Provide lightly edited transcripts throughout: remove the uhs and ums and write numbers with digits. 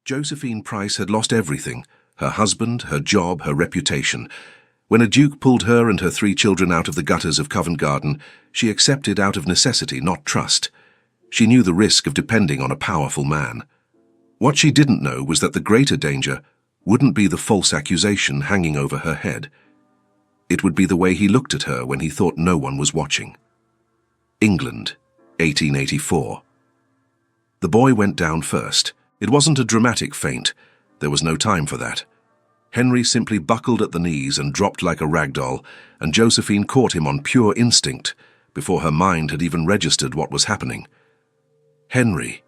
Josephine Price had lost everything: her husband, her job, her reputation. When a duke pulled her and her 3 children out of the gutters of Covent Garden, she accepted out of necessity, not trust. She knew the risk of depending on a powerful man. What she didn't know was that the greater danger wouldn't be the false accusation hanging over her head. It would be the way he looked at her when he thought no one was watching. England, 1884. The boy went down first. It wasn't a dramatic faint. There was no time for that. Henry simply buckled at the knees and dropped like a rag doll, and Josephine caught him on pure instinct, before her mind had even registered what was happening. Henry.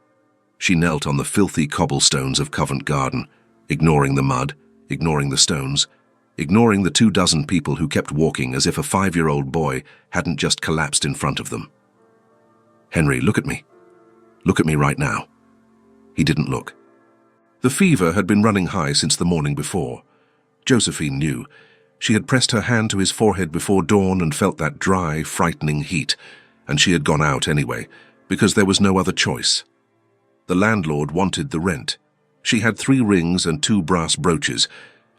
She knelt on the filthy cobblestones of Covent Garden, ignoring the mud, ignoring the stones, ignoring the 24 people who kept walking as if a 5-year-old boy hadn't just collapsed in front of them. "Henry, look at me. Look at me right now." He didn't look. The fever had been running high since the morning before. Josephine knew. She had pressed her hand to his forehead before dawn and felt that dry, frightening heat, and she had gone out anyway, because there was no other choice. The landlord wanted the rent. She had 3 rings and 2 brass brooches,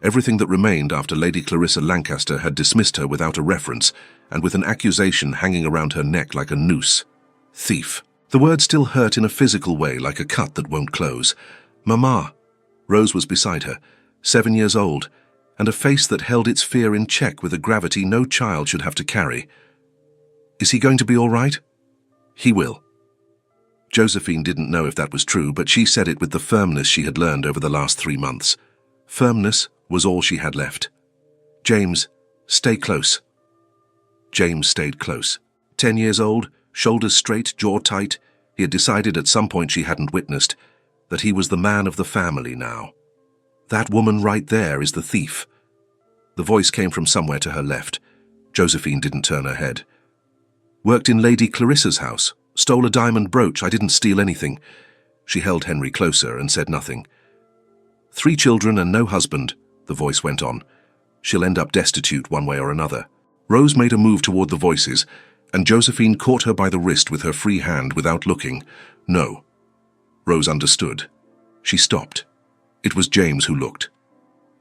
everything that remained after Lady Clarissa Lancaster had dismissed her without a reference, and with an accusation hanging around her neck like a noose. Thief. The word still hurt in a physical way, like a cut that won't close. "Mama." Rose was beside her, 7 years old, and a face that held its fear in check with a gravity no child should have to carry. "Is he going to be all right?" "He will." Josephine didn't know if that was true, but she said it with the firmness she had learned over the last 3 months. Firmness was all she had left. "James, stay close." James stayed close. 10 years old, shoulders straight, jaw tight. He had decided at some point she hadn't witnessed that he was the man of the family now. "That woman right there is the thief." The voice came from somewhere to her left. Josephine didn't turn her head. "Worked in Lady Clarissa's house. Stole a diamond brooch. I didn't steal anything." She held Henry closer and said nothing. 3 children and no husband," the voice went on. "She'll end up destitute one way or another." Rose made a move toward the voices, and Josephine caught her by the wrist with her free hand without looking. "No." Rose understood. She stopped. It was James who looked.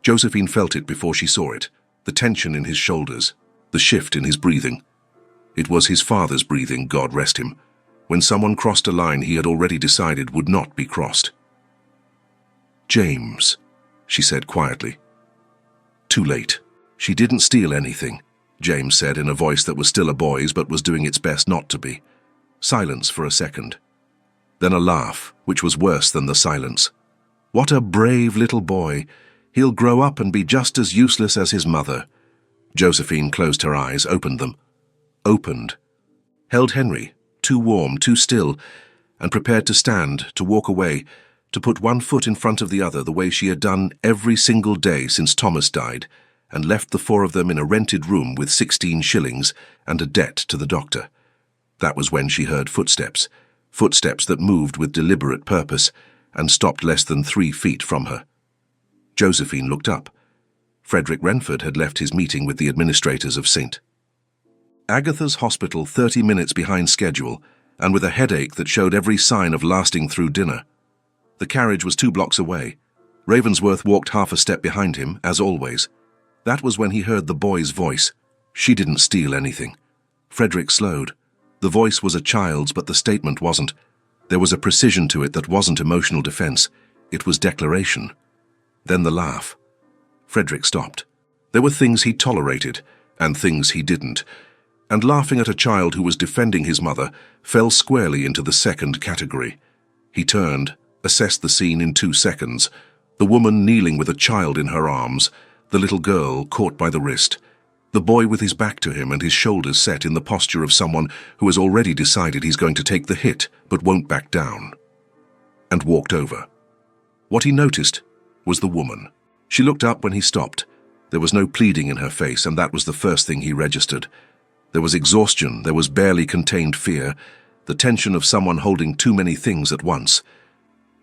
Josephine felt it before she saw it, the tension in his shoulders, the shift in his breathing. It was his father's breathing, God rest him, when someone crossed a line he had already decided would not be crossed. "James," she said quietly. Too late. "She didn't steal anything," James said in a voice that was still a boy's but was doing its best not to be. Silence for a second. Then a laugh, which was worse than the silence. "What a brave little boy. He'll grow up and be just as useless as his mother." Josephine closed her eyes, opened them. Opened. Held Henry, too warm, too still, and prepared to stand, to walk away, to put one foot in front of the other the way she had done every single day since Thomas died, and left the 4 of them in a rented room with 16 shillings and a debt to the doctor. That was when she heard footsteps, footsteps that moved with deliberate purpose and stopped less than 3 feet from her. Josephine looked up. Frederick Renford had left his meeting with the administrators of St. Agatha's Hospital 30 minutes behind schedule, and with a headache that showed every sign of lasting through dinner. The carriage was 2 blocks away. Ravensworth walked half a step behind him, as always. That was when he heard the boy's voice. "She didn't steal anything." Frederick slowed. The voice was a child's, but the statement wasn't. There was a precision to it that wasn't emotional defense. It was declaration. Then the laugh. Frederick stopped. There were things he tolerated, and things he didn't. And laughing at a child who was defending his mother fell squarely into the second category. He turned, assessed the scene in 2 seconds. The woman kneeling with a child in her arms, the little girl caught by the wrist, the boy with his back to him and his shoulders set in the posture of someone who has already decided he's going to take the hit but won't back down. And walked over. What he noticed was the woman. She looked up when he stopped. There was no pleading in her face, and that was the first thing he registered. There was exhaustion, there was barely contained fear, the tension of someone holding too many things at once.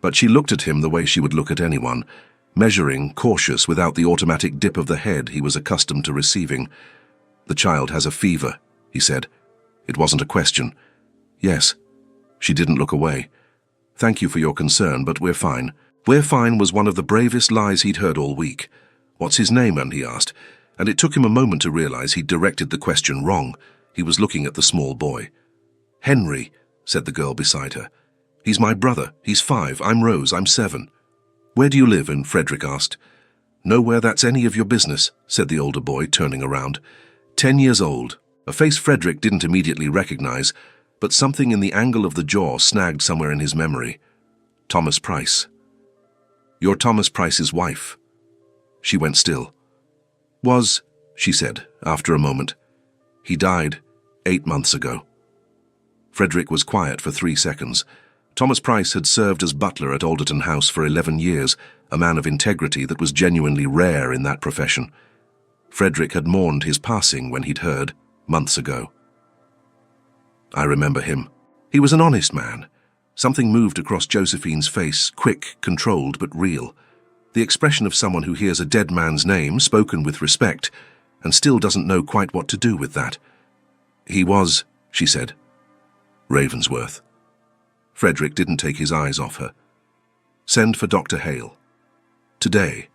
But she looked at him the way she would look at anyone, measuring, cautious, without the automatic dip of the head he was accustomed to receiving. "The child has a fever," he said. It wasn't a question. "Yes." She didn't look away. "Thank you for your concern, but we're fine." "We're fine" was one of the bravest lies he'd heard all week. "What's his name?" he asked, and it took him a moment to realize he'd directed the question wrong. He was looking at the small boy. "Henry," said the girl beside her. "He's my brother. He's 5. I'm Rose. I'm 7. "Where do you live?" Frederick asked. "Nowhere that's any of your business," said the older boy, turning around. 10 years old, a face Frederick didn't immediately recognize, but something in the angle of the jaw snagged somewhere in his memory. Thomas Price. "You're Thomas Price's wife." She went still. "Was," she said, after a moment. "He died 8 months ago." Frederick was quiet for 3 seconds. Thomas Price had served as butler at Alderton House for 11 years, a man of integrity that was genuinely rare in that profession. Frederick had mourned his passing when he'd heard, months ago. "I remember him. He was an honest man." Something moved across Josephine's face, quick, controlled, but real. The expression of someone who hears a dead man's name spoken with respect and still doesn't know quite what to do with that. "He was," she said. "Ravensworth." Frederick didn't take his eyes off her. "Send for Dr. Hale. Today."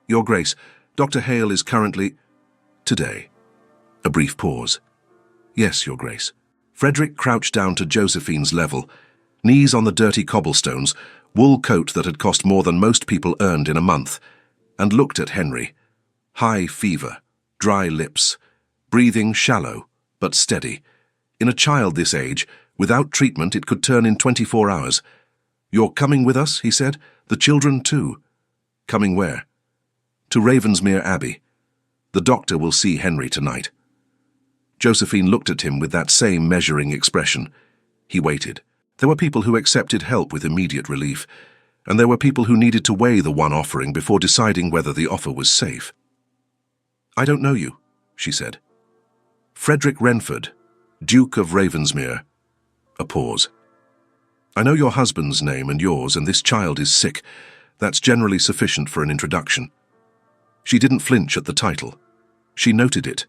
"Your Grace, Dr. Hale is currently—" "Today." A brief pause. "Yes, Your Grace." Frederick crouched down to Josephine's level, knees on the dirty cobblestones, wool coat that had cost more than most people earned in a month, and looked at Henry. High fever, dry lips, breathing shallow but steady. In a child this age, without treatment, it could turn in 24 hours. "You're coming with us," he said. "The children too." "Coming where?" "To Ravensmere Abbey. The doctor will see Henry tonight." Josephine looked at him with that same measuring expression. He waited. There were people who accepted help with immediate relief, and there were people who needed to weigh the one offering before deciding whether the offer was safe. "I don't know you," she said. "Frederick Renford, Duke of Ravensmere." A pause. "I know your husband's name and yours, and this child is sick. That's generally sufficient for an introduction." She didn't flinch at the title. She noted it.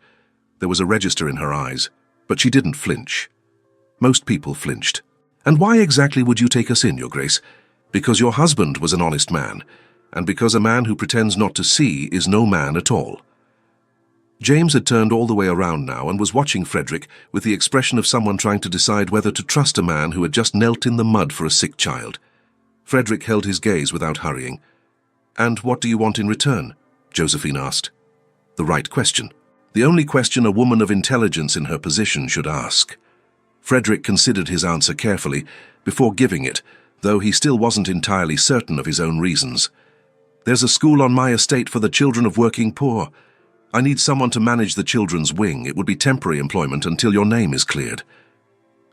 There was a register in her eyes, but she didn't flinch. Most people flinched. "And why exactly would you take us in, Your Grace?" "Because your husband was an honest man, and because a man who pretends not to see is no man at all." James had turned all the way around now and was watching Frederick with the expression of someone trying to decide whether to trust a man who had just knelt in the mud for a sick child. Frederick held his gaze without hurrying. "And what do you want in return?" Josephine asked. The right question. The only question a woman of intelligence in her position should ask. Frederick considered his answer carefully before giving it, though he still wasn't entirely certain of his own reasons. "There's a school on my estate for the children of working poor. I need someone to manage the children's wing. It would be temporary employment until your name is cleared."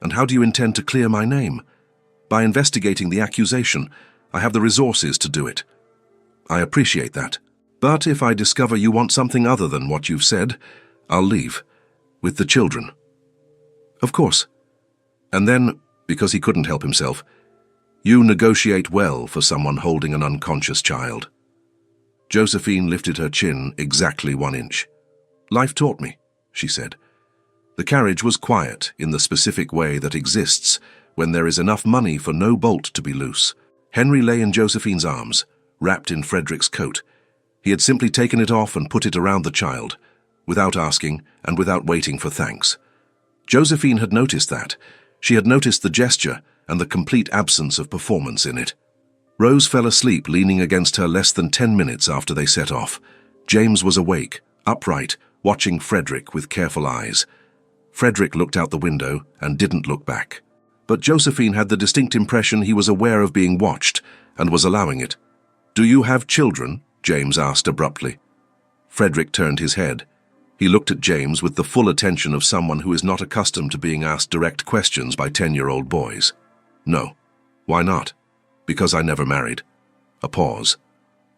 "And how do you intend to clear my name?" "By investigating the accusation. I have the resources to do it." "I appreciate that. But if I discover you want something other than what you've said, I'll leave. With the children." "Of course." And then, because he couldn't help himself, "You negotiate well for someone holding an unconscious child." Josephine lifted her chin exactly 1 inch. "Life taught me," she said. The carriage was quiet in the specific way that exists when there is enough money for no bolt to be loose. Henry lay in Josephine's arms, wrapped in Frederick's coat. He had simply taken it off and put it around the child, without asking and without waiting for thanks. Josephine had noticed that. She had noticed the gesture and the complete absence of performance in it. Rose fell asleep leaning against her less than 10 minutes after they set off. James was awake, upright, watching Frederick with careful eyes. Frederick looked out the window and didn't look back. But Josephine had the distinct impression he was aware of being watched and was allowing it. "Do you have children?" James asked abruptly. Frederick turned his head. He looked at James with the full attention of someone who is not accustomed to being asked direct questions by 10-year-old boys. "No." "Why not?" "Because I never married." A pause.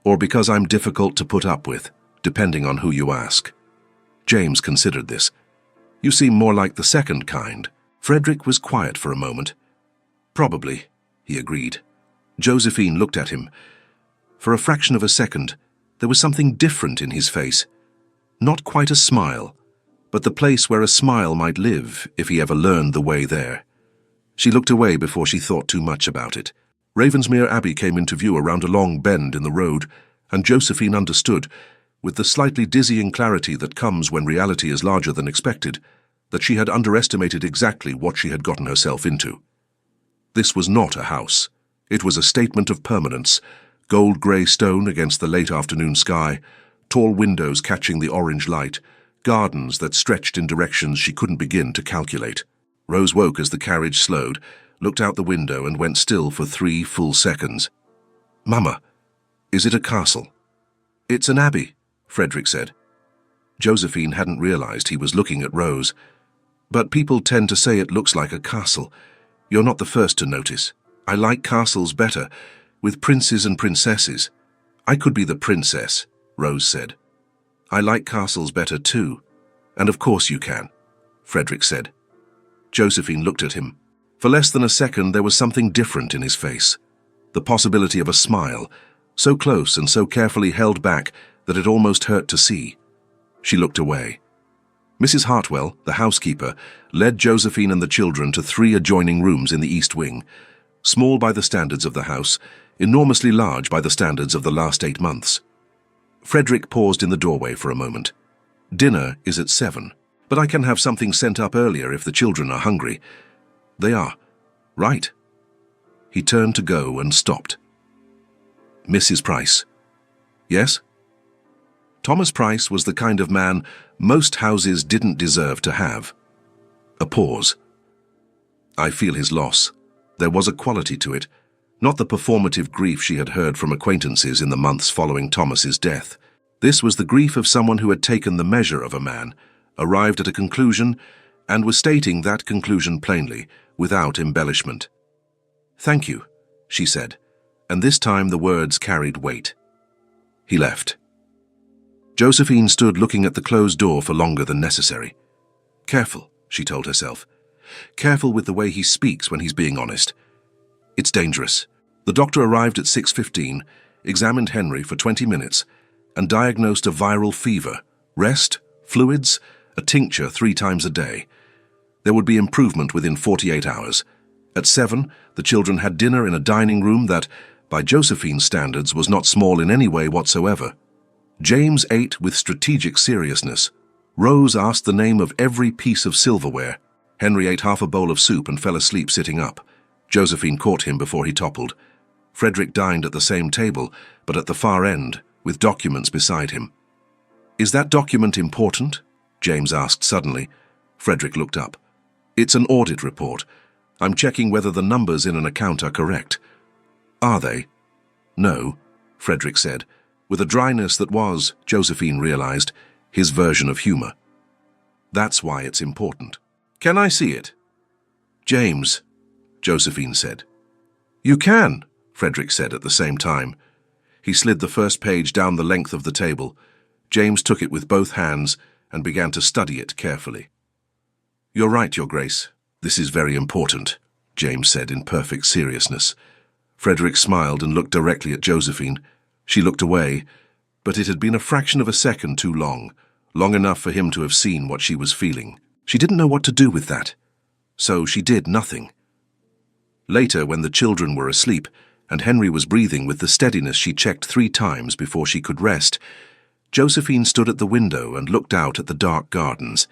"Or because I'm difficult to put up with, depending on who you ask." James considered this. "You seem more like the second kind." Frederick was quiet for a moment. "Probably," he agreed. Josephine looked at him. For a fraction of a second, there was something different in his face. Not quite a smile, but the place where a smile might live if he ever learned the way there. She looked away before she thought too much about it. Ravensmere Abbey came into view around a long bend in the road, and Josephine understood, with the slightly dizzying clarity that comes when reality is larger than expected, that she had underestimated exactly what she had gotten herself into. This was not a house. It was a statement of permanence, gold-grey stone against the late afternoon sky, tall windows catching the orange light, gardens that stretched in directions she couldn't begin to calculate. Rose woke as the carriage slowed, looked out the window and went still for 3 full seconds. "Mama, is it a castle?" "It's an abbey," Frederick said. Josephine hadn't realized he was looking at Rose. "But people tend to say it looks like a castle. You're not the first to notice. I like castles better, with princes and princesses." "I could be the princess," Rose said. "I like castles better too. And of course you can," Frederick said. Josephine looked at him. For less than a second there was something different in his face. The possibility of a smile, so close and so carefully held back that it almost hurt to see. She looked away. Mrs. Hartwell, the housekeeper, led Josephine and the children to 3 adjoining rooms in the east wing, small by the standards of the house, enormously large by the standards of the last 8 months. Frederick paused in the doorway for a moment. "Dinner is at 7, but I can have something sent up earlier if the children are hungry." "They are. Right." He turned to go and stopped. "Mrs. Price." "Yes?" Thomas Price was the kind of man most houses didn't deserve to have. A pause. "I feel his loss." There was a quality to it, not the performative grief she had heard from acquaintances in the months following Thomas's death. This was the grief of someone who had taken the measure of a man, arrived at a conclusion, and was stating that conclusion plainly, without embellishment. "Thank you," she said, and this time the words carried weight. He left. Josephine stood looking at the closed door for longer than necessary. "Careful," she told herself. "Careful with the way he speaks when he's being honest. It's dangerous." The doctor arrived at 6:15, examined Henry for 20 minutes, and diagnosed a viral fever, rest, fluids, a tincture 3 times a day. There would be improvement within 48 hours. At 7, the children had dinner in a dining room that, by Josephine's standards, was not small in any way whatsoever. James ate with strategic seriousness. Rose asked the name of every piece of silverware. Henry ate half a bowl of soup and fell asleep sitting up. Josephine caught him before he toppled. Frederick dined at the same table, but at the far end, with documents beside him. "Is that document important?" James asked suddenly. Frederick looked up. "It's an audit report. I'm checking whether the numbers in an account are correct." "Are they?" "No," Frederick said, with a dryness that was, Josephine realized, his version of humor. "That's why it's important." "Can I see it?" "James," Josephine said. "You can," Frederick said at the same time. He slid the first page down the length of the table. James took it with both hands and began to study it carefully. "You're right, Your Grace. This is very important," James said in perfect seriousness. Frederick smiled and looked directly at Josephine. She looked away, but it had been a fraction of a second too long, long enough for him to have seen what she was feeling. She didn't know what to do with that, so she did nothing. Later, when the children were asleep, and Henry was breathing with the steadiness she checked 3 times before she could rest, Josephine stood at the window and looked out at the dark gardens.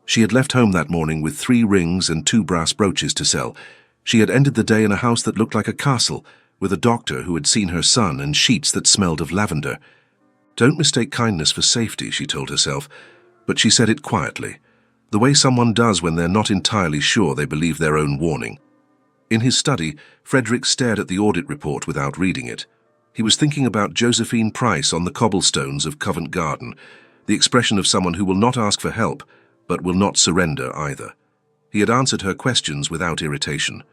She had left home that morning with 3 rings and 2 brass brooches to sell. She had ended the day in a house that looked like a castle, with a doctor who had seen her son and sheets that smelled of lavender. Don't mistake kindness for safety, she told herself, but she said it quietly, the way someone does when they're not entirely sure they believe their own warning. In his study, Frederick stared at the audit report without reading it. He was thinking about Josephine Price on the cobblestones of Covent Garden, the expression of someone who will not ask for help, but will not surrender either. He had answered her questions without irritation,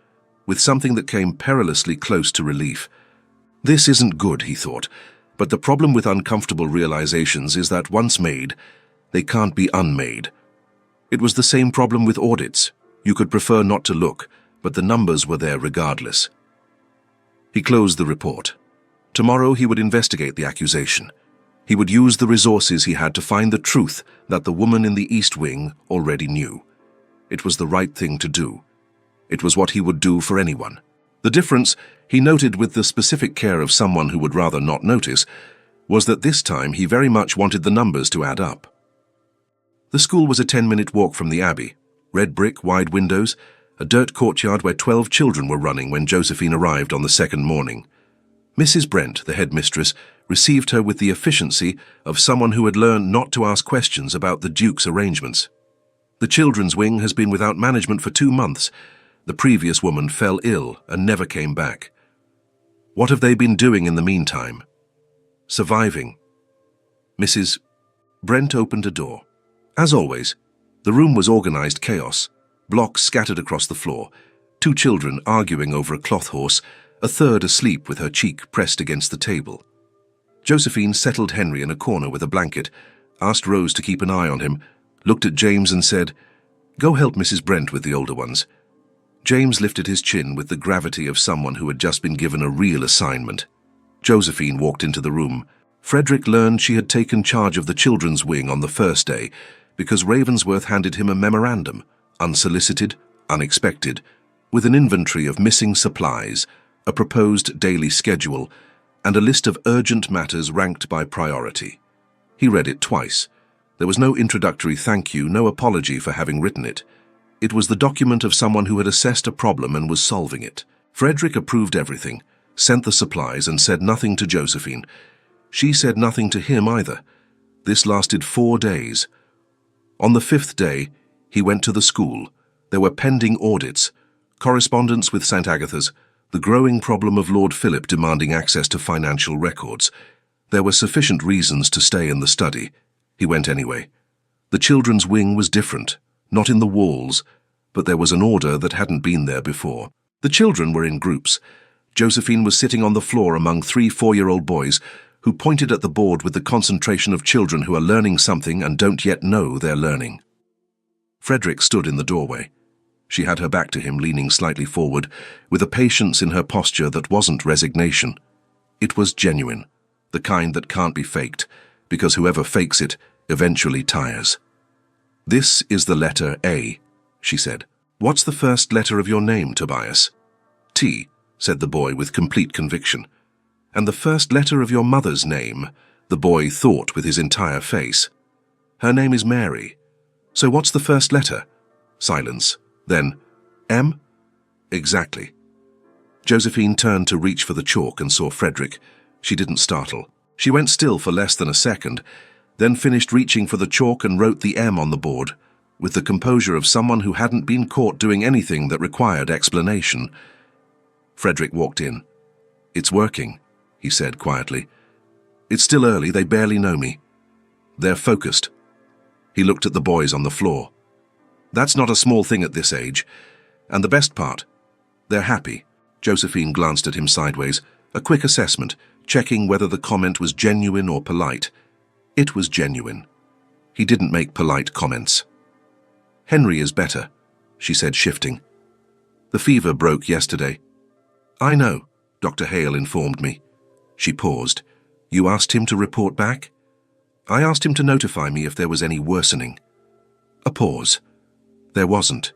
with something that came perilously close to relief. This isn't good, he thought, but the problem with uncomfortable realizations is that once made, they can't be unmade. It was the same problem with audits. You could prefer not to look, but the numbers were there regardless. He closed the report. Tomorrow he would investigate the accusation. He would use the resources he had to find the truth that the woman in the East Wing already knew. It was the right thing to do. It was what he would do for anyone. The difference, he noted with the specific care of someone who would rather not notice, was that this time he very much wanted the numbers to add up. The school was a 10-minute walk from the Abbey. Red brick, wide windows, a dirt courtyard where 12 children were running when Josephine arrived on the second morning. Mrs. Brent, the headmistress, received her with the efficiency of someone who had learned not to ask questions about the Duke's arrangements. The children's wing has been without management for 2 months. The previous woman fell ill and never came back. What have they been doing in the meantime? Surviving. Mrs. Brent opened a door. As always, the room was organized chaos. Blocks scattered across the floor, 2 children arguing over a cloth horse, a third asleep with her cheek pressed against the table. Josephine settled Henry in a corner with a blanket, asked Rose to keep an eye on him, looked at James and said, "Go help Mrs. Brent with the older ones." James lifted his chin with the gravity of someone who had just been given a real assignment. Josephine walked into the room. Frederick learned she had taken charge of the children's wing on the first day because Ravensworth handed him a memorandum, unsolicited, unexpected, with an inventory of missing supplies, a proposed daily schedule, and a list of urgent matters ranked by priority. He read it twice. There was no introductory thank you, no apology for having written it. It was the document of someone who had assessed a problem and was solving it. Frederick approved everything, sent the supplies, and said nothing to Josephine. She said nothing to him either. This lasted 4 days. On the 5th day, he went to the school. There were pending audits, correspondence with St. Agatha's, the growing problem of Lord Philip demanding access to financial records. There were sufficient reasons to stay in the study. He went anyway. The children's wing was different, not in the walls, but there was an order that hadn't been there before. The children were in groups. Josephine was sitting on the floor among 3 4-year-old boys who pointed at the board with the concentration of children who are learning something and don't yet know they're learning. Frederick stood in the doorway. She had her back to him, leaning slightly forward, with a patience in her posture that wasn't resignation. It was genuine, the kind that can't be faked, because whoever fakes it eventually tires. "This is the letter A," she said. "What's the first letter of your name, Tobias?" "T," said the boy with complete conviction. "And the first letter of your mother's name," the boy thought with his entire face. "Her name is Mary. So what's the first letter?" Silence. Then, "M?" "Exactly." Josephine turned to reach for the chalk and saw Frederick. She didn't startle. She went still for less than a second, then finished reaching for the chalk and wrote the M on the board, with the composure of someone who hadn't been caught doing anything that required explanation. Frederick walked in. "It's working," he said quietly. "It's still early, they barely know me. They're focused." He looked at the boys on the floor. "That's not a small thing at this age. And the best part, they're happy." Josephine glanced at him sideways, a quick assessment, checking whether the comment was genuine or polite. It was genuine. He didn't make polite comments. "Henry is better," she said, shifting. "The fever broke yesterday." "I know," Dr. Hale informed me. She paused. "You asked him to report back?" "I asked him to notify me if there was any worsening." A pause. There wasn't.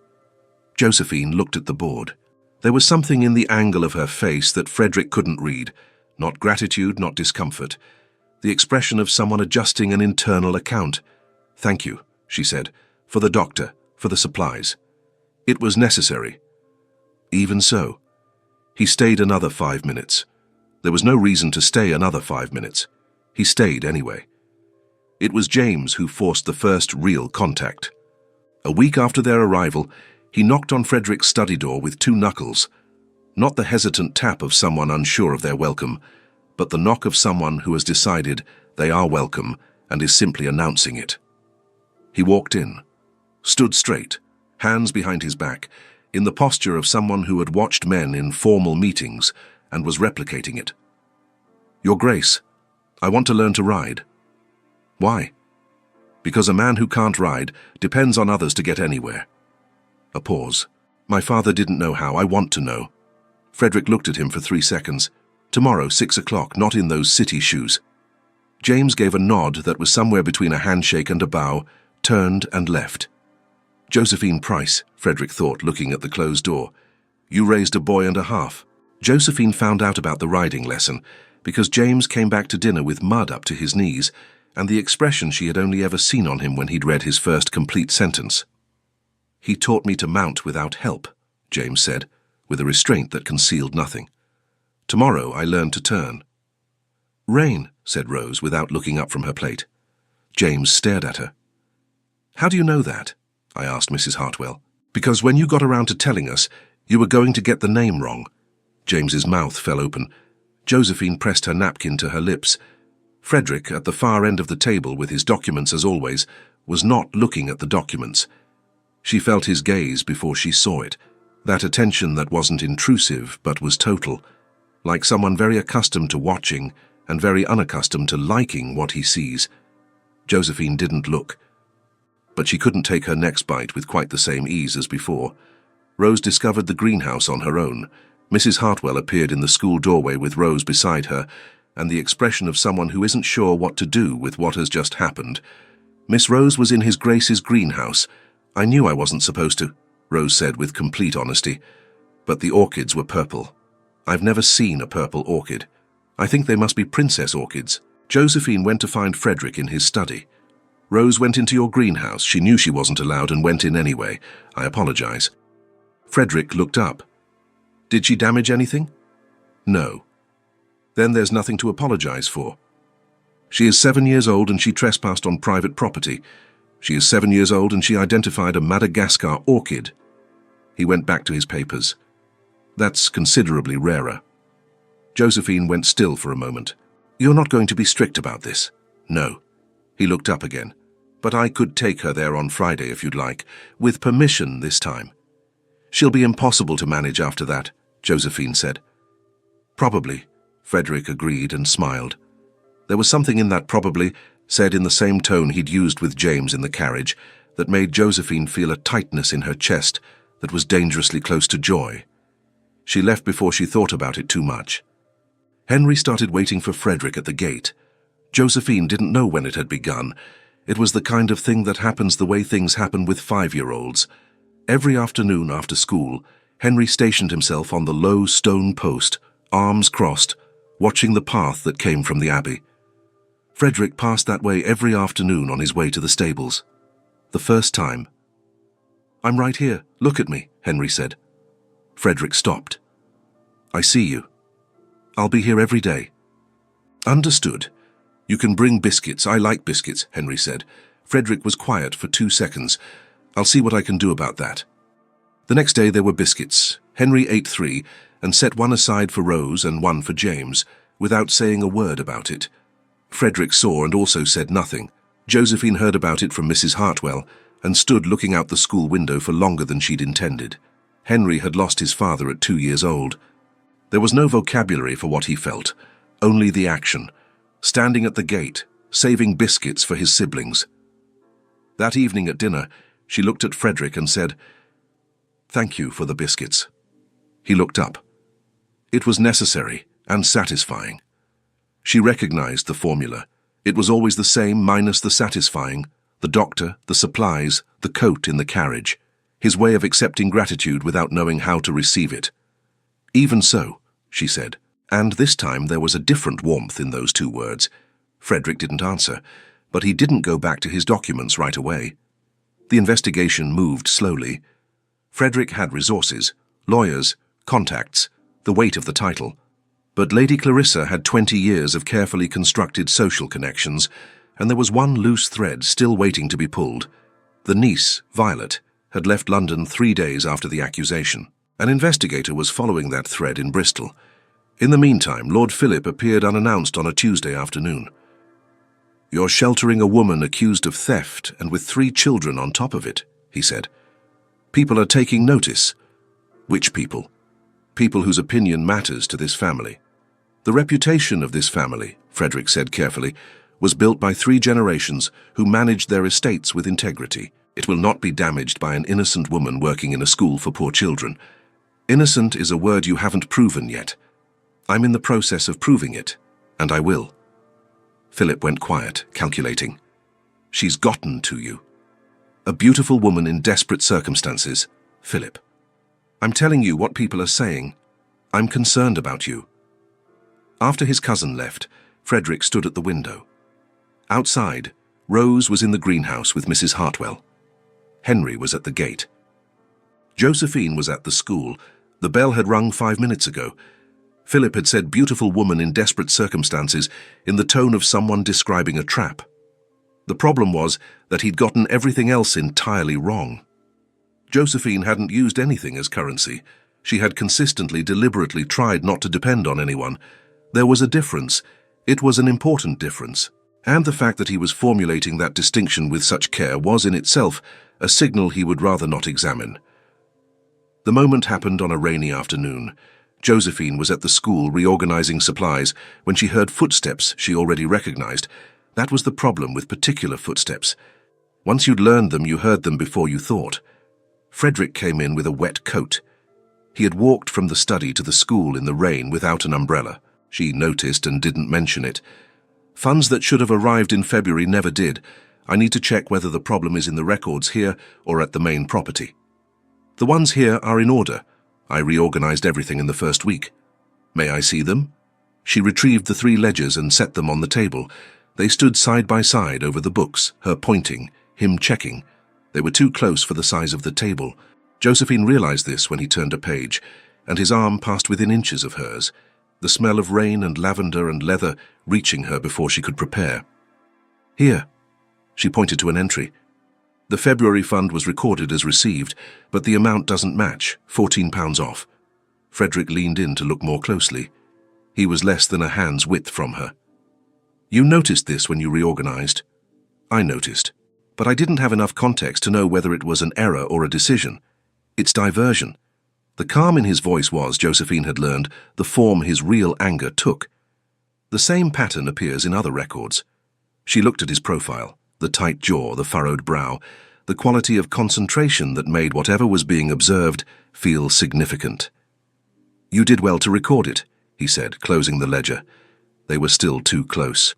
Josephine looked at the board. There was something in the angle of her face that Frederick couldn't read. Not gratitude, not discomfort. The expression of someone adjusting an internal account. "Thank you," she said, "for the doctor, for the supplies. It was necessary." Even so. He stayed another 5 minutes. There was no reason to stay another 5 minutes. He stayed anyway. It was James who forced the first real contact. A week after their arrival, he knocked on Frederick's study door with 2 knuckles. Not the hesitant tap of someone unsure of their welcome, but the knock of someone who has decided they are welcome and is simply announcing it. He walked in, stood straight, hands behind his back, in the posture of someone who had watched men in formal meetings and was replicating it. "Your Grace, I want to learn to ride." "Why?" "Because a man who can't ride depends on others to get anywhere." A pause. "My father didn't know how. I want to know." Frederick looked at him for 3 seconds. "Tomorrow, 6 o'clock, not in those city shoes." James gave a nod that was somewhere between a handshake and a bow, turned and left. "Josephine Price," Frederick thought, looking at the closed door. "You raised a boy and a half." Josephine found out about the riding lesson because James came back to dinner with mud up to his knees and the expression she had only ever seen on him when he'd read his first complete sentence. "He taught me to mount without help," James said, with a restraint that concealed nothing. "Tomorrow I learned to turn." "Rain," said Rose without looking up from her plate. James stared at her. "How do you know that?" I asked Mrs. Hartwell. "Because when you got around to telling us, you were going to get the name wrong." James's mouth fell open. Josephine pressed her napkin to her lips. Frederick, at the far end of the table with his documents as always, was not looking at the documents. She felt his gaze before she saw it, that attention that wasn't intrusive but was total, like someone very accustomed to watching and very unaccustomed to liking what he sees. Josephine didn't look, but she couldn't take her next bite with quite the same ease as before. Rose discovered the greenhouse on her own. Mrs. Hartwell appeared in the school doorway with Rose beside her, and the expression of someone who isn't sure what to do with what has just happened. "Miss Rose was in His Grace's greenhouse. I knew I wasn't supposed to," Rose said with complete honesty. "But the orchids were purple. I've never seen a purple orchid. I think they must be princess orchids." Josephine went to find Frederick in his study. "Rose went into your greenhouse. She knew she wasn't allowed and went in anyway. I apologize." Frederick looked up. "Did she damage anything?" "No." "Then there's nothing to apologize for. She is 7 years old and she trespassed on private property. She is 7 years old and she identified a Madagascar orchid." He went back to his papers. "That's considerably rarer." Josephine went still for a moment. "You're not going to be strict about this?" "No." He looked up again. "But I could take her there on Friday if you'd like, with permission this time." "She'll be impossible to manage after that," Josephine said. "Probably," Frederick agreed and smiled. There was something in that "probably," said in the same tone he'd used with James in the carriage, that made Josephine feel a tightness in her chest that was dangerously close to joy. She left before she thought about it too much. Henry started waiting for Frederick at the gate. Josephine didn't know when it had begun. It was the kind of thing that happens the way things happen with 5-year-olds. Every afternoon after school, Henry stationed himself on the low stone post, arms crossed, watching the path that came from the abbey. Frederick passed that way every afternoon on his way to the stables. The first time. "I'm right here. Look at me," Henry said. Frederick stopped. "I see you. I'll be here every day." "Understood. You can bring biscuits. I like biscuits," Henry said. Frederick was quiet for 2 seconds. "I'll see what I can do about that." The next day there were biscuits. Henry ate 3 and set one aside for Rose and one for James, without saying a word about it. Frederick saw and also said nothing. Josephine heard about it from Mrs. Hartwell and stood looking out the school window for longer than she'd intended. Henry had lost his father at 2 years old. There was no vocabulary for what he felt, only the action, standing at the gate, saving biscuits for his siblings. That evening at dinner, she looked at Frederick and said, "Thank you for the biscuits." He looked up. It was necessary and satisfying. She recognized the formula. It was always the same minus the satisfying, the doctor, the supplies, the coat in the carriage, his way of accepting gratitude without knowing how to receive it. "Even so," she said, and this time there was a different warmth in those 2 words. Frederick didn't answer, but he didn't go back to his documents right away. The investigation moved slowly. Frederick had resources, lawyers, contacts, the weight of the title. But Lady Clarissa had 20 years of carefully constructed social connections, and there was one loose thread still waiting to be pulled. The niece, Violet, had left London 3 days after the accusation. An investigator was following that thread in Bristol. In the meantime, Lord Philip appeared unannounced on a Tuesday afternoon. "You're sheltering a woman accused of theft and with 3 children on top of it," he said. "People are taking notice." "Which people?" "People whose opinion matters to this family." "The reputation of this family," Frederick said carefully, "was built by 3 generations who managed their estates with integrity. It will not be damaged by an innocent woman working in a school for poor children. Innocent is a word you haven't proven yet. I'm in the process of proving it, and I will." Philip went quiet, calculating. "She's gotten to you. A beautiful woman in desperate circumstances, Philip. I'm telling you what people are saying. I'm concerned about you." After his cousin left, Frederick stood at the window. Outside, Rose was in the greenhouse with Mrs. Hartwell. Henry was at the gate. Josephine was at the school. The bell had rung 5 minutes ago. Philip had said "beautiful woman in desperate circumstances" in the tone of someone describing a trap. The problem was that he'd gotten everything else entirely wrong. Josephine hadn't used anything as currency. She had consistently, deliberately tried not to depend on anyone. There was a difference. It was an important difference. And the fact that he was formulating that distinction with such care was in itself a signal he would rather not examine. The moment happened on a rainy afternoon. Josephine was at the school reorganizing supplies when she heard footsteps she already recognized. That was the problem with particular footsteps. Once you'd learned them, you heard them before you thought. Frederick came in with a wet coat. He had walked from the study to the school in the rain without an umbrella. She noticed and didn't mention it. "Funds that should have arrived in February never did. I need to check whether the problem is in the records here or at the main property." "The ones here are in order. I reorganized everything in the first week." "May I see them?" She retrieved the 3 ledgers and set them on the table. They stood side by side over the books, her pointing, him checking. They were too close for the size of the table. Josephine realized this when he turned a page, and his arm passed within inches of hers, the smell of rain and lavender and leather reaching her before she could prepare. "Here." She pointed to an entry. "The February fund was recorded as received, but the amount doesn't match, £14 off." Frederick leaned in to look more closely. He was less than a hand's width from her. "You noticed this when you reorganized?" "I noticed, but I didn't have enough context to know whether it was an error or a decision. It's diversion." The calm in his voice was, Josephine had learned, the form his real anger took. "The same pattern appears in other records." She looked at his profile, the tight jaw, the furrowed brow, the quality of concentration that made whatever was being observed feel significant. "You did well to record it," he said, closing the ledger. They were still too close.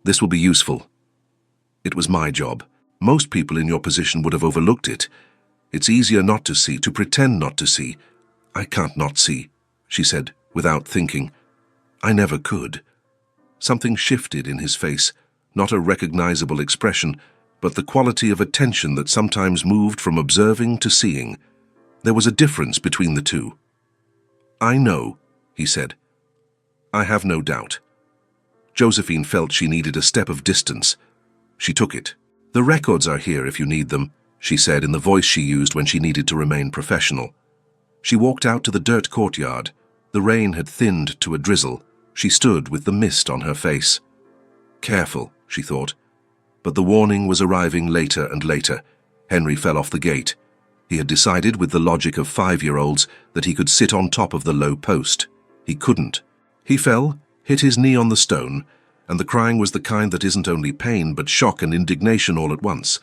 "This will be useful." "It was my job. Most people in your position would have overlooked it. It's easier not to see, to pretend not to see." "I can't not see," she said, without thinking. "I never could." Something shifted in his face, not a recognizable expression, but the quality of attention that sometimes moved from observing to seeing. There was a difference between the two. "I know," he said. "I have no doubt." Josephine felt she needed a step of distance. She took it. "The records are here if you need them," she said in the voice she used when she needed to remain professional. She walked out to the dirt courtyard. The rain had thinned to a drizzle. She stood with the mist on her face. Careful, she thought. But the warning was arriving later and later. Henry fell off the gate. He had decided, with the logic of 5-year-olds, that he could sit on top of the low post. He couldn't. He fell, hit his knee on the stone, and the crying was the kind that isn't only pain but shock and indignation all at once.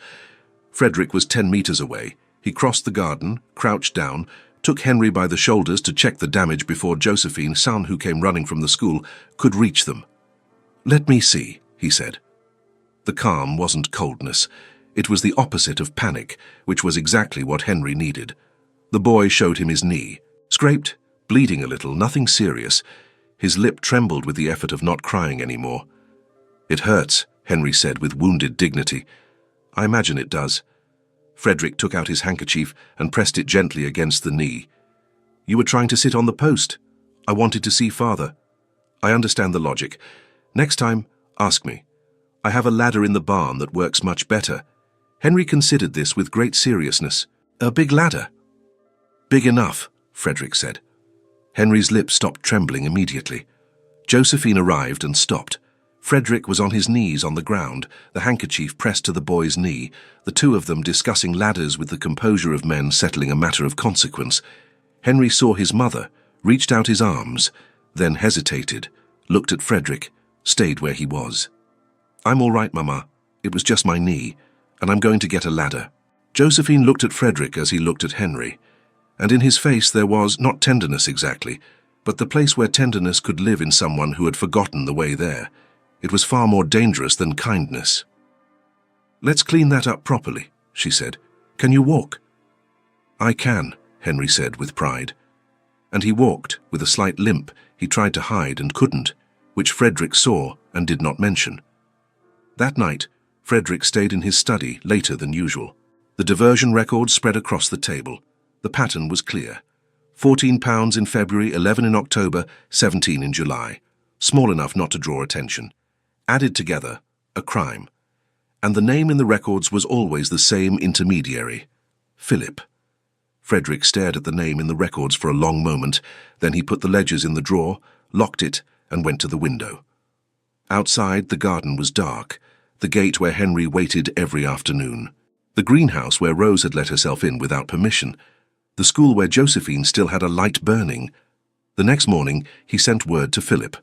Frederick was 10 meters away. He crossed the garden, crouched down, took Henry by the shoulders to check the damage before Josephine, son who came running from the school, could reach them. "Let me see," he said. The calm wasn't coldness. It was the opposite of panic, which was exactly what Henry needed. The boy showed him his knee. Scraped, bleeding a little, nothing serious. His lip trembled with the effort of not crying anymore. "It hurts," Henry said with wounded dignity. "I imagine it does." Frederick took out his handkerchief and pressed it gently against the knee. "You were trying to sit on the post. I wanted to see Father. I understand the logic. Next time, ask me. I have a ladder in the barn that works much better." Henry considered this with great seriousness. "A big ladder?" "Big enough," Frederick said. Henry's lips stopped trembling immediately. Josephine arrived and stopped. Frederick was on his knees on the ground, the handkerchief pressed to the boy's knee, the two of them discussing ladders with the composure of men settling a matter of consequence. Henry saw his mother, reached out his arms, then hesitated, looked at Frederick, stayed where he was. "I'm all right, Mama. It was just my knee, and I'm going to get a ladder." Josephine looked at Frederick as he looked at Henry, and in his face there was not tenderness exactly, but the place where tenderness could live in someone who had forgotten the way there. It was far more dangerous than kindness. "Let's clean that up properly," she said. "Can you walk?" "I can," Henry said with pride. and he walked with a slight limp he tried to hide and couldn't, which Frederick saw and did not mention. That night, Frederick stayed in his study later than usual. The diversion records spread across the table. The pattern was clear. £14 in February, 11 in October, 17 in July. Small enough not to draw attention. Added together, a crime. And the name in the records was always the same intermediary, Philip. Frederick stared at the name in the records for a long moment, then he put the ledgers in the drawer, locked it, and went to the window. Outside, the garden was dark, the gate where Henry waited every afternoon, the greenhouse where Rose had let herself in without permission, the school where Josephine still had a light burning. The next morning, he sent word to Philip.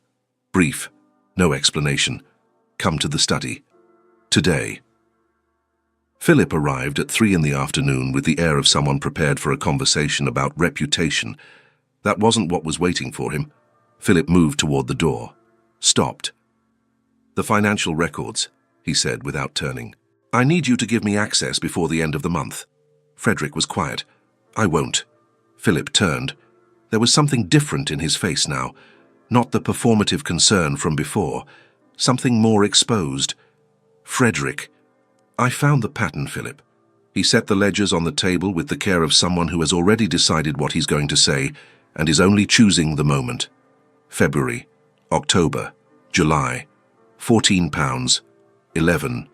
Brief, no explanation. Come to the study. Today. Philip arrived at 3 in the afternoon with the air of someone prepared for a conversation about reputation. That wasn't what was waiting for him. Philip moved toward the door. Stopped. The financial records, he said without turning. I need you to give me access before the end of the month. Frederick was quiet. I won't. Philip turned. There was something different in his face now. Not the performative concern from before. Something more exposed. Frederick. I found the pattern, Philip. He set the ledgers on the table with the care of someone who has already decided what he's going to say and is only choosing the moment. February, October, July. £14, 11,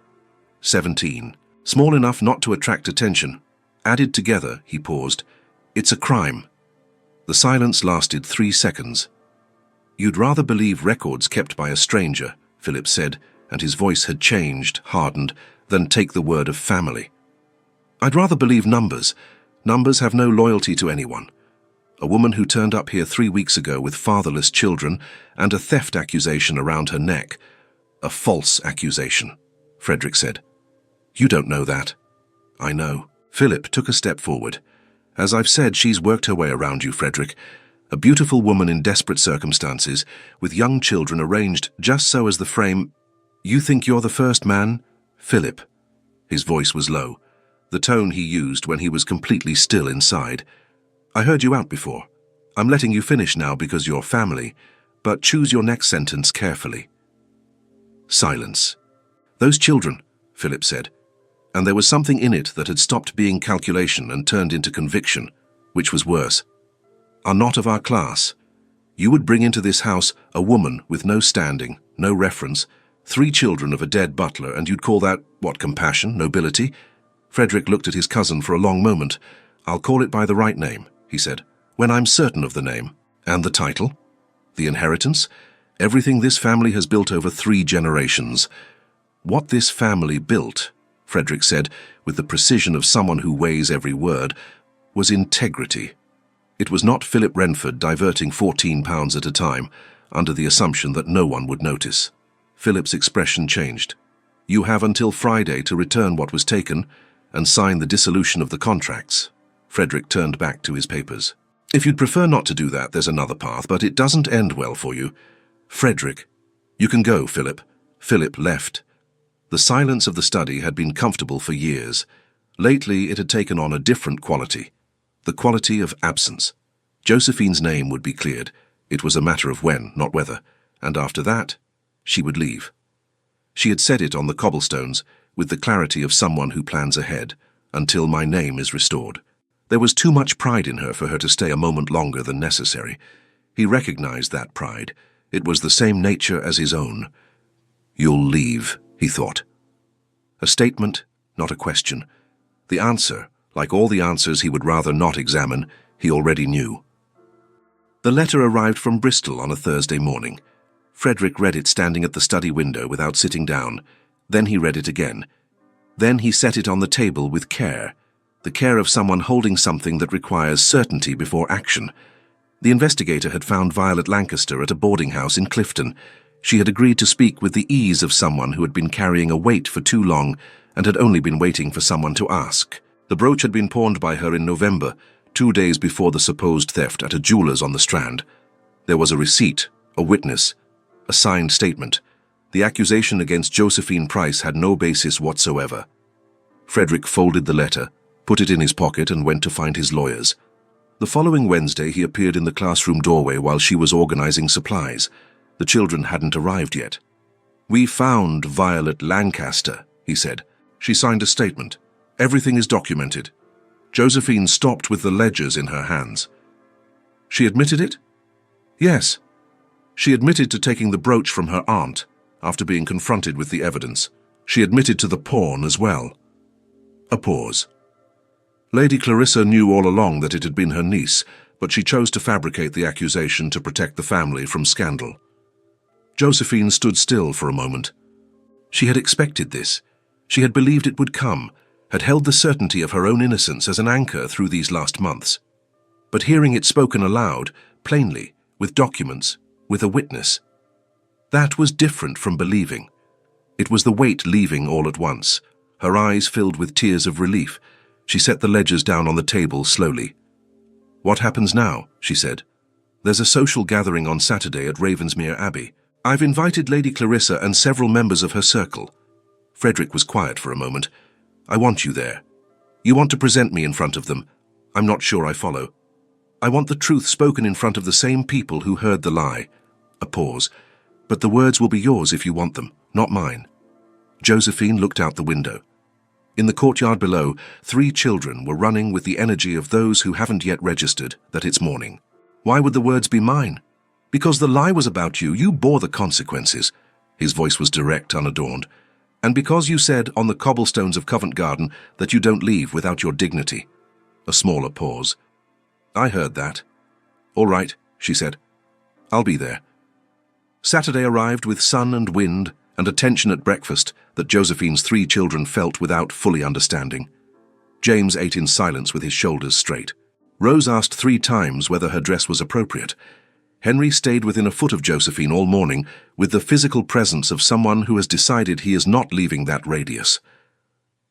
17. Small enough not to attract attention. Added together, he paused. It's a crime. The silence lasted 3 seconds. You'd rather believe records kept by a stranger, Philip said, and his voice had changed, hardened, than take the word of family. I'd rather believe numbers. Numbers have no loyalty to anyone. A woman who turned up here 3 weeks ago with fatherless children and a theft accusation around her neck. A false accusation, Frederick said. You don't know that. I know. Philip took a step forward. As I've said, she's worked her way around you, Frederick. A beautiful woman in desperate circumstances, with young children arranged just so as the frame... You think you're the first man? Philip. His voice was low, the tone he used when he was completely still inside. I heard you out before. I'm letting you finish now because you're family, but choose your next sentence carefully. Silence. Those children, Philip said, and there was something in it that had stopped being calculation and turned into conviction, which was worse, are not of our class. You would bring into this house a woman with no standing, no reference, 3 children of a dead butler, and you'd call that, what, compassion, nobility? Frederick looked at his cousin for a long moment. I'll call it by the right name, he said, when I'm certain of the name. And the title? The inheritance? Everything this family has built over 3 generations. What this family built, Frederick said, with the precision of someone who weighs every word, was integrity. It was not Philip Renford diverting £14 at a time, under the assumption that no one would notice. Philip's expression changed. You have until Friday to return what was taken and sign the dissolution of the contracts. Frederick turned back to his papers. If you'd prefer not to do that, there's another path, but it doesn't end well for you. Frederick. You can go, Philip. Philip left. The silence of the study had been comfortable for years. Lately, it had taken on a different quality. The quality of absence. Josephine's name would be cleared. It was a matter of when, not whether. And after that, she would leave. She had said it on the cobblestones, with the clarity of someone who plans ahead, until my name is restored. There was too much pride in her for her to stay a moment longer than necessary. He recognized that pride. It was the same nature as his own. You'll leave, he thought. A statement, not a question. The answer, like all the answers he would rather not examine, he already knew. The letter arrived from Bristol on a Thursday morning. Frederick read it standing at the study window without sitting down. Then he read it again. Then he set it on the table with care, the care of someone holding something that requires certainty before action. The investigator had found Violet Lancaster at a boarding house in Clifton. She had agreed to speak with the ease of someone who had been carrying a weight for too long and had only been waiting for someone to ask. The brooch had been pawned by her in November, 2 days before the supposed theft, at a jeweller's on the Strand. There was a receipt, a witness, a signed statement. The accusation against Josephine Price had no basis whatsoever. Frederick folded the letter, put it in his pocket, and went to find his lawyers. The following Wednesday, he appeared in the classroom doorway while she was organizing supplies. The children hadn't arrived yet. "We found Violet Lancaster," he said. She signed a statement. "Everything is documented." Josephine stopped with the ledgers in her hands. "She admitted it?" "Yes. She admitted to taking the brooch from her aunt after being confronted with the evidence. She admitted to the pawn as well." A pause. Lady Clarissa knew all along that it had been her niece, but she chose to fabricate the accusation to protect the family from scandal. Josephine stood still for a moment. She had expected this. She had believed it would come, had held the certainty of her own innocence as an anchor through these last months. But hearing it spoken aloud, plainly, with documents, with a witness, that was different from believing. It was the weight leaving all at once. Her eyes filled with tears of relief. She set the ledgers down on the table slowly. "What happens now?" she said. "There's a social gathering on Saturday at Ravensmere Abbey. I've invited Lady Clarissa and several members of her circle." Frederick was quiet for a moment. "I want you there. You want to present me in front of them. I'm not sure I follow. I want the truth spoken in front of the same people who heard the lie." A pause. "But the words will be yours if you want them, not mine." Josephine looked out the window. In the courtyard below, 3 children were running with the energy of those who haven't yet registered that it's morning. "Why would the words be mine?" "Because the lie was about you. You bore the consequences." His voice was direct, unadorned. "And because you said on the cobblestones of Covent Garden that you don't leave without your dignity." A smaller pause. "I heard that." "All right," she said. "I'll be there." Saturday arrived with sun and wind and a tension at breakfast that Josephine's 3 children felt without fully understanding. James ate in silence with his shoulders straight. Rose asked 3 times whether her dress was appropriate. Henry stayed within a foot of Josephine all morning with the physical presence of someone who has decided he is not leaving that radius.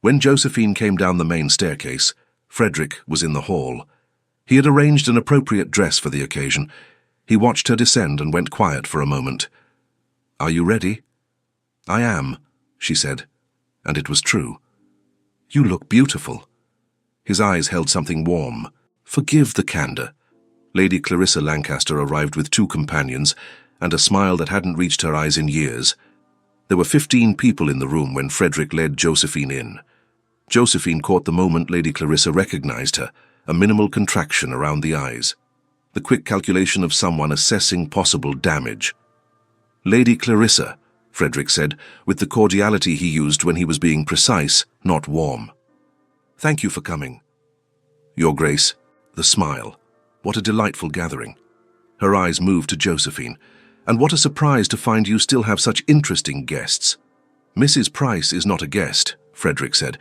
When Josephine came down the main staircase, Frederick was in the hall. He had arranged an appropriate dress for the occasion. He watched her descend and went quiet for a moment. "Are you ready?" "I am," she said, and it was true. "You look beautiful." His eyes held something warm. "Forgive the candor." Lady Clarissa Lancaster arrived with 2 companions and a smile that hadn't reached her eyes in years. There were 15 people in the room when Frederick led Josephine in. Josephine caught the moment Lady Clarissa recognized her, a minimal contraction around the eyes. The quick calculation of someone assessing possible damage. "Lady Clarissa," Frederick said, with the cordiality he used when he was being precise, not warm. "Thank you for coming." "Your Grace." The smile. What a delightful gathering. Her eyes moved to Josephine. "And what a surprise to find you still have such interesting guests." "Mrs. Price is not a guest," Frederick said.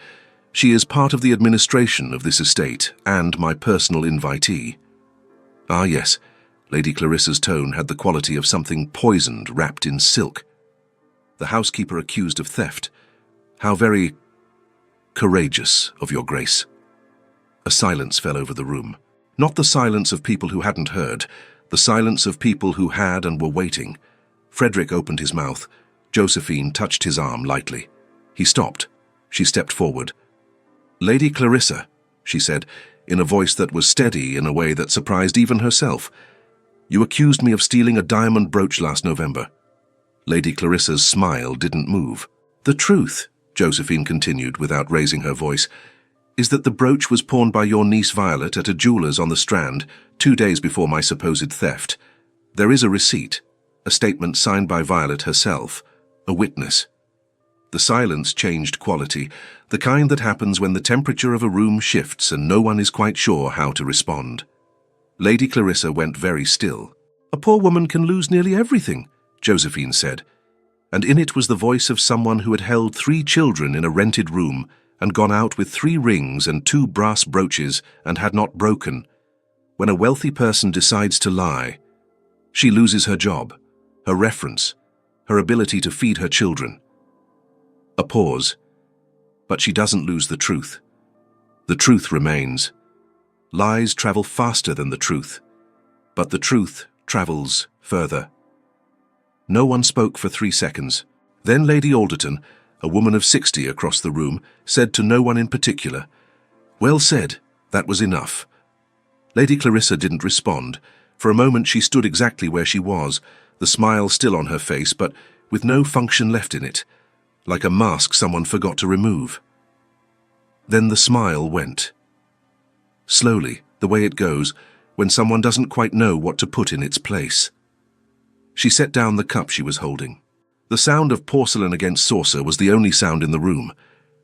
"She is part of the administration of this estate and my personal invitee." "Ah, yes." Lady Clarissa's tone had the quality of something poisoned wrapped in silk. "The housekeeper accused of theft. How very courageous of your Grace." A silence fell over the room. Not the silence of people who hadn't heard, the silence of people who had and were waiting. Frederick opened his mouth. Josephine touched his arm lightly. He stopped. She stepped forward. "Lady Clarissa," she said, in a voice that was steady in a way that surprised even herself. "You accused me of stealing a diamond brooch last November." Lady Clarissa's smile didn't move. "The truth," Josephine continued without raising her voice, "is that the brooch was pawned by your niece Violet at a jeweller's on the Strand 2 days before my supposed theft. There is a receipt, a statement signed by Violet herself, a witness." The silence changed quality, the kind that happens when the temperature of a room shifts and no one is quite sure how to respond. Lady Clarissa went very still. "A poor woman can lose nearly everything," Josephine said, and in it was the voice of someone who had held 3 children in a rented room and gone out with 3 rings and 2 brass brooches and had not broken. When a wealthy person decides to lie, she loses her job, her reference, her ability to feed her children. A pause. But she doesn't lose the truth. The truth remains. Lies travel faster than the truth, but the truth travels further. No one spoke for 3 seconds. Then Lady Alderton, a woman of 60 across the room, said to no one in particular, "Well said, that was enough." Lady Clarissa didn't respond. For a moment she stood exactly where she was, the smile still on her face, but with no function left in it, like a mask someone forgot to remove. Then the smile went. Slowly, the way it goes, when someone doesn't quite know what to put in its place. She set down the cup she was holding. The sound of porcelain against saucer was the only sound in the room.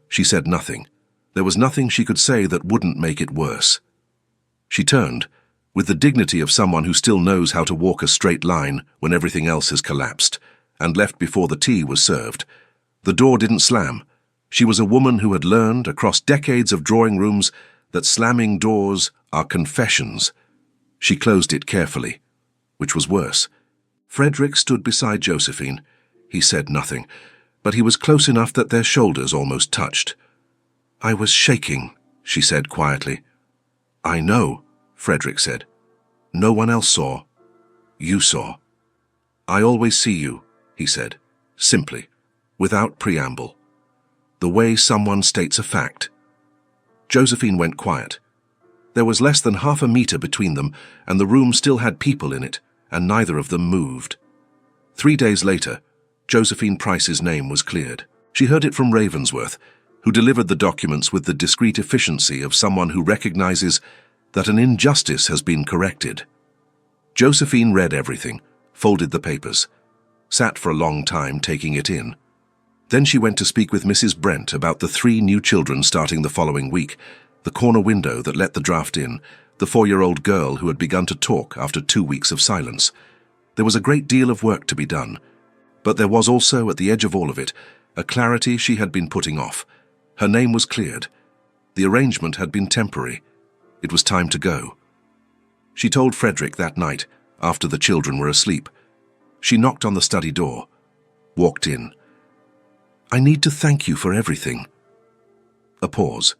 She said nothing. There was nothing she could say that wouldn't make it worse. She turned, with the dignity of someone who still knows how to walk a straight line when everything else has collapsed, and left before the tea was served. The door didn't slam. She was a woman who had learned, across decades of drawing rooms, that slamming doors are confessions. She closed it carefully, which was worse. Frederick stood beside Josephine. He said nothing, but he was close enough that their shoulders almost touched. "I was shaking," she said quietly. "I know," Frederick said. "No one else saw. You saw." "I always see you," he said, simply, without preamble. The way someone states a fact. Josephine went quiet. There was less than half a meter between them, and the room still had people in it, and neither of them moved. 3 days later, Josephine Price's name was cleared. She heard it from Ravensworth, who delivered the documents with the discreet efficiency of someone who recognizes that an injustice has been corrected. Josephine read everything, folded the papers, sat for a long time taking it in. Then she went to speak with Mrs. Brent about the 3 new children starting the following week, the corner window that let the draft in, the 4-year-old girl who had begun to talk after 2 weeks of silence. There was a great deal of work to be done, but there was also, at the edge of all of it, a clarity she had been putting off. Her name was cleared. The arrangement had been temporary. It was time to go. She told Frederick that night, after the children were asleep. She knocked on the study door, walked in. "I need to thank you for everything." A pause.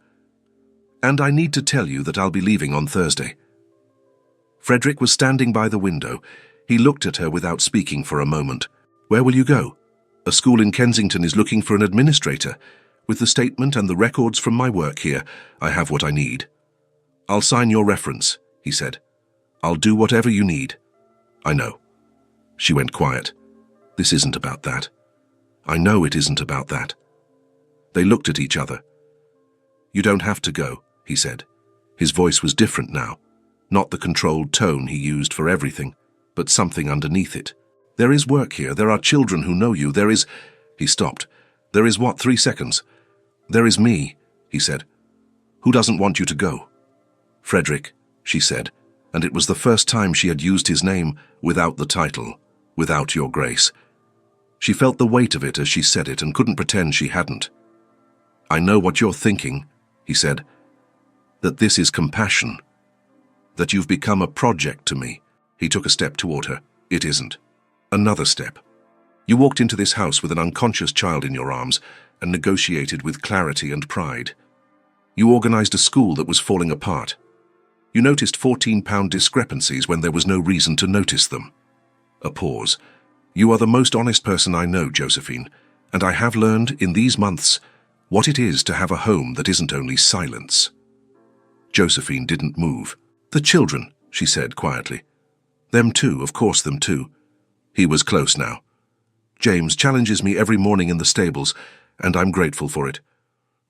"And I need to tell you that I'll be leaving on Thursday." Frederick was standing by the window. He looked at her without speaking for a moment. "Where will you go?" "A school in Kensington is looking for an administrator. With the statement and the records from my work here, I have what I need." "I'll sign your reference," he said. "I'll do whatever you need." "I know." She went quiet. "This isn't about that." "I know it isn't about that." They looked at each other. "You don't have to go," he said. His voice was different now, not the controlled tone he used for everything, but something underneath it. "There is work here. There are children who know you. There is—" He stopped. "There is what? 3 seconds. There is me," he said. "Who doesn't want you to go?" "Frederick," she said, and it was the first time she had used his name without the title, without your grace. She felt the weight of it as she said it and couldn't pretend she hadn't. "I know what you're thinking," he said, "that this is compassion, that you've become a project to me." He took a step toward her. "It isn't." Another step. "You walked into this house with an unconscious child in your arms and negotiated with clarity and pride. You organized a school that was falling apart. You noticed £14 discrepancies when there was no reason to notice them." A pause. "You are the most honest person I know, Josephine, and I have learned in these months what it is to have a home that isn't only silence." Josephine didn't move. "The children," she said quietly. "Them too, of course them too." He was close now. "James challenges me every morning in the stables, and I'm grateful for it.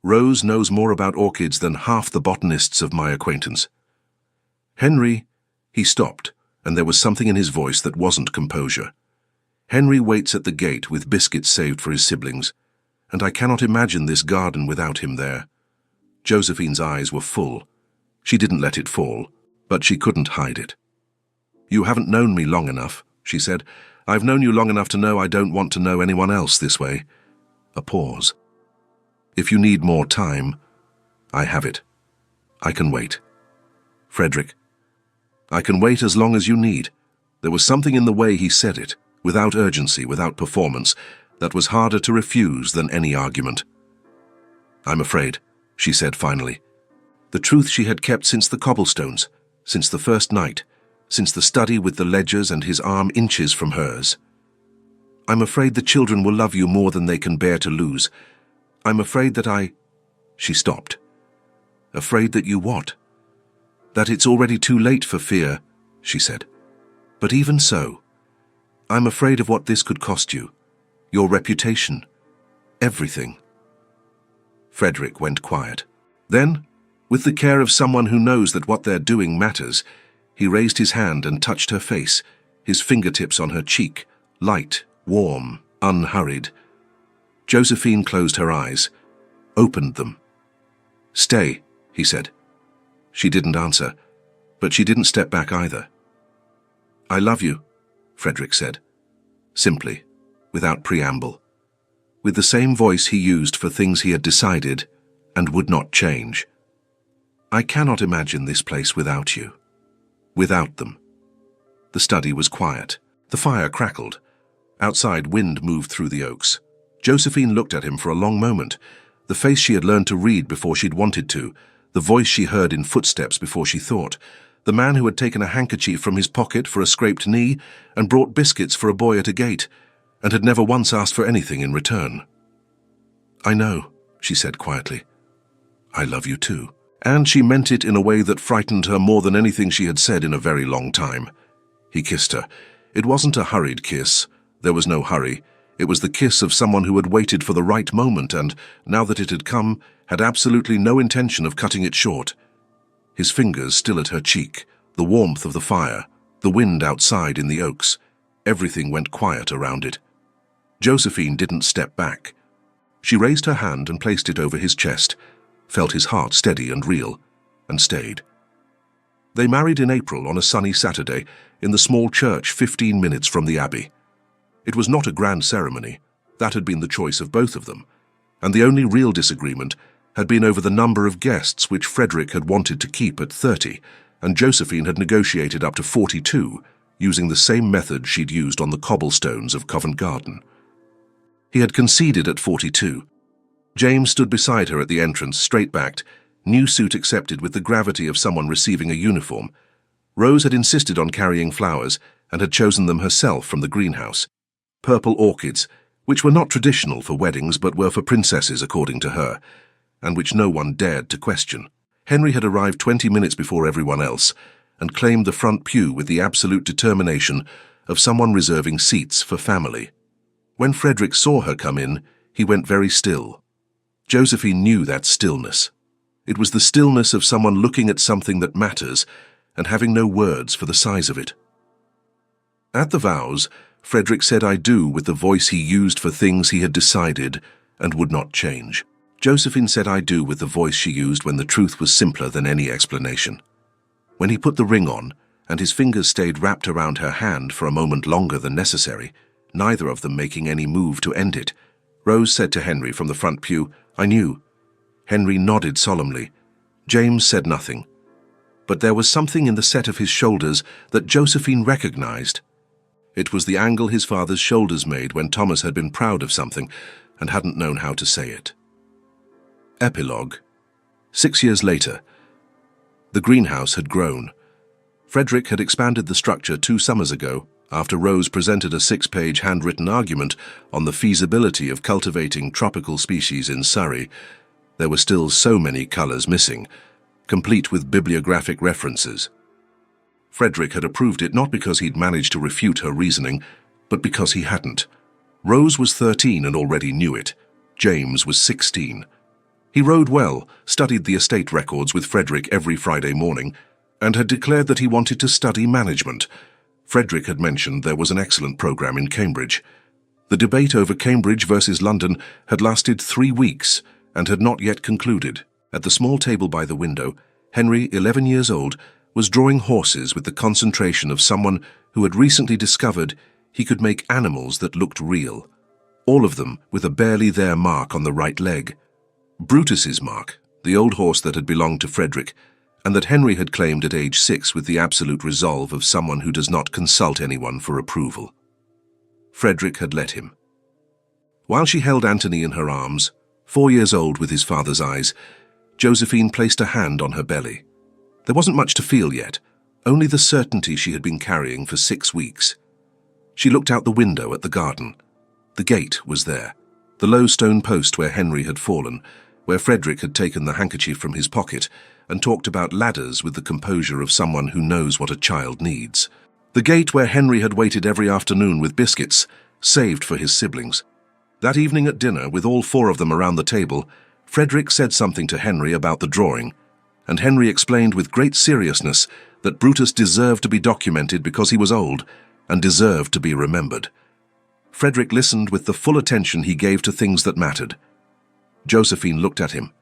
Rose knows more about orchids than half the botanists of my acquaintance. Henry—" He stopped, and there was something in his voice that wasn't composure. "Henry waits at the gate with biscuits saved for his siblings, and I cannot imagine this garden without him there." Josephine's eyes were full. She didn't let it fall, but she couldn't hide it. "You haven't known me long enough," she said. "I've known you long enough to know I don't want to know anyone else this way." A pause. "If you need more time, I have it. I can wait." "Frederick, I can wait as long as you need." There was something in the way he said it, without urgency, without performance, that was harder to refuse than any argument. "I'm afraid," she said finally. The truth she had kept since the cobblestones, since the first night, since the study with the ledgers and his arm inches from hers. "I'm afraid the children will love you more than they can bear to lose. I'm afraid that I—" She stopped. "Afraid that you what?" That it's already too late for fear, she said. But even so, I'm afraid of what this could cost you. Your reputation. Everything. Frederick went quiet. Then, with the care of someone who knows that what they're doing matters, he raised his hand and touched her face, his fingertips on her cheek, light, warm, unhurried. Josephine closed her eyes, opened them. "Stay," he said. She didn't answer, but she didn't step back either. "I love you," Frederick said, simply, without preamble, with the same voice he used for things he had decided and would not change. "I cannot imagine this place without you. Without them." The study was quiet. The fire crackled. Outside, wind moved through the oaks. Josephine looked at him for a long moment, the face she had learned to read before she'd wanted to, the voice she heard in footsteps before she thought, the man who had taken a handkerchief from his pocket for a scraped knee and brought biscuits for a boy at a gate, and had never once asked for anything in return. "I know," she said quietly. "I love you too." And she meant it in a way that frightened her more than anything she had said in a very long time. He kissed her. It wasn't a hurried kiss. There was no hurry. It was the kiss of someone who had waited for the right moment and, now that it had come, had absolutely no intention of cutting it short. His fingers still at her cheek, the warmth of the fire, the wind outside in the oaks. Everything went quiet around it. Josephine didn't step back. She raised her hand and placed it over his chest, felt his heart steady and real, and stayed. They married in April on a sunny Saturday in the small church 15 minutes from the abbey. It was not a grand ceremony. That had been the choice of both of them, and the only real disagreement had been over the number of guests which Frederick had wanted to keep at 30, and Josephine had negotiated up to 42, using the same method she'd used on the cobblestones of Covent Garden. He had conceded at 42. James stood beside her at the entrance, straight-backed, new suit accepted with the gravity of someone receiving a uniform. Rose had insisted on carrying flowers and had chosen them herself from the greenhouse. Purple orchids, which were not traditional for weddings but were for princesses according to her, and which no one dared to question. Henry had arrived 20 minutes before everyone else and claimed the front pew with the absolute determination of someone reserving seats for family. When Frederick saw her come in, he went very still. Josephine knew that stillness. It was the stillness of someone looking at something that matters and having no words for the size of it. At the vows, Frederick said "I do" with the voice he used for things he had decided and would not change. Josephine said "I do" with the voice she used when the truth was simpler than any explanation. When he put the ring on, and his fingers stayed wrapped around her hand for a moment longer than necessary, neither of them making any move to end it, Rose said to Henry from the front pew, "I knew." Henry nodded solemnly. James said nothing. But there was something in the set of his shoulders that Josephine recognized. It was the angle his father's shoulders made when Thomas had been proud of something and hadn't known how to say it. Epilogue. 6 years later. The greenhouse had grown. Frederick had expanded the structure 2 summers ago, after Rose presented a 6-page handwritten argument on the feasibility of cultivating tropical species in Surrey. There were still so many colors missing, complete with bibliographic references. Frederick had approved it not because he'd managed to refute her reasoning, but because he hadn't. Rose was 13 and already knew it. James was 16. He rode well, studied the estate records with Frederick every Friday morning, and had declared that he wanted to study management. Frederick had mentioned there was an excellent program in Cambridge. The debate over Cambridge versus London had lasted 3 weeks and had not yet concluded. At the small table by the window, Henry, 11 years old, was drawing horses with the concentration of someone who had recently discovered he could make animals that looked real, all of them with a barely there mark on the right leg. Brutus's mark, the old horse that had belonged to Frederick, and that Henry had claimed at age 6 with the absolute resolve of someone who does not consult anyone for approval. Frederick had let him. While she held Anthony in her arms, 4 years old with his father's eyes, Josephine placed a hand on her belly. There wasn't much to feel yet, only the certainty she had been carrying for 6 weeks. She looked out the window at the garden. The gate was there, the low stone post where Henry had fallen, where Frederick had taken the handkerchief from his pocket and talked about ladders with the composure of someone who knows what a child needs. The gate where Henry had waited every afternoon with biscuits, saved for his siblings. That evening at dinner, with all four of them around the table, Frederick said something to Henry about the drawing, and Henry explained with great seriousness that Brutus deserved to be documented because he was old and deserved to be remembered. Frederick listened with the full attention he gave to things that mattered. Josephine looked at him.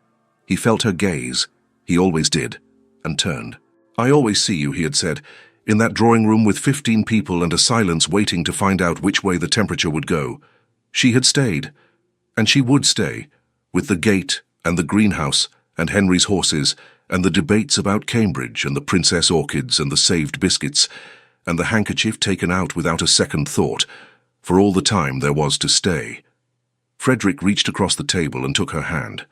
He felt her gaze, he always did, and turned. "I always see you," he had said, "in that drawing room with 15 people and a silence waiting to find out which way the temperature would go." She had stayed, and she would stay, with the gate and the greenhouse and Henry's horses and the debates about Cambridge and the princess orchids and the saved biscuits and the handkerchief taken out without a second thought, for all the time there was to stay. Frederick reached across the table and took her hand.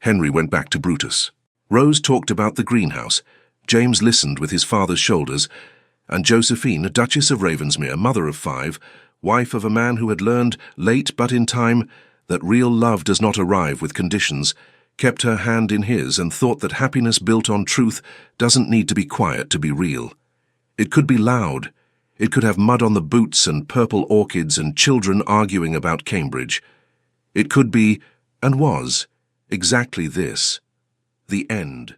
Henry went back to Brutus. Rose talked about the greenhouse. James listened with his father's shoulders, and Josephine, Duchess of Ravensmere, mother of 5, wife of a man who had learned, late but in time, that real love does not arrive with conditions, kept her hand in his and thought that happiness built on truth doesn't need to be quiet to be real. It could be loud. It could have mud on the boots and purple orchids and children arguing about Cambridge. It could be, and was, exactly this: the end.